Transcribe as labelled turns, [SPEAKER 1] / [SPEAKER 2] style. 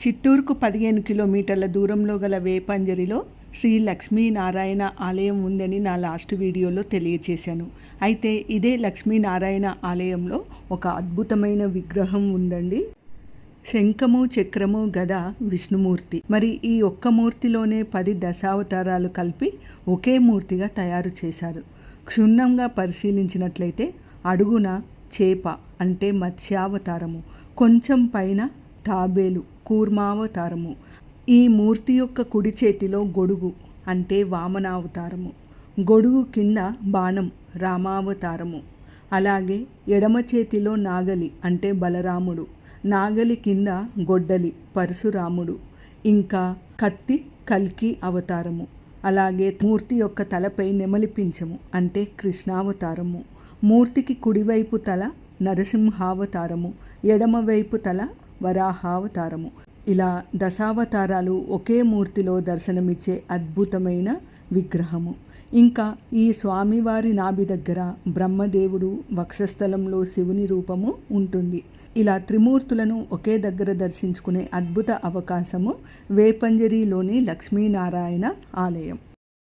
[SPEAKER 1] చిత్తూరుకు 15 కిలోమీటర్ల దూరంలో గల వేపంజరిలో శ్రీ లక్ష్మీనారాయణ ఆలయం ఉందని నా లాస్ట్ వీడియోలో తెలియచేశాను. అయితే ఇదే లక్ష్మీనారాయణ ఆలయంలో ఒక అద్భుతమైన విగ్రహం ఉందండి. శంఖము, చక్రము, గద విష్ణుమూర్తి. మరి ఈ ఒక్క మూర్తిలోనే 10 దశావతారాలు కలిపి ఒకే మూర్తిగా తయారు చేశారు. క్షుణ్ణంగా పరిశీలించినట్లయితే అడుగున చేప అంటే మత్స్యావతారము, కొంచెం పైన తాబేలు కూర్మావతారము, ఈ మూర్తి యొక్క కుడి చేతిలో గొడుగు అంటే వామనావతారము, గొడుగు కింద బాణం రామావతారము, అలాగే ఎడమ చేతిలో నాగలి అంటే బలరాముడు, నాగలి కింద గొడ్డలి పరశురాముడు, ఇంకా కత్తి కల్కి అవతారము, అలాగే మూర్తి యొక్క తలపై నెమలి పింఛము అంటే కృష్ణావతారము, మూర్తికి కుడివైపు తల నరసింహావతారము, ఎడమవైపు తల వరాహావతారము. ఇలా దశావతారాలు ఒకే మూర్తిలో దర్శనమిచ్చే అద్భుతమైన విగ్రహము. ఇంకా ఈ స్వామివారి నాభి దగ్గర బ్రహ్మదేవుడు, వక్షస్థలంలో శివుని రూపము ఉంటుంది. ఇలా త్రిమూర్తులను ఒకే దగ్గర దర్శించుకునే అద్భుత అవకాశము వేపంజరిలోని లక్ష్మీనారాయణ ఆలయం.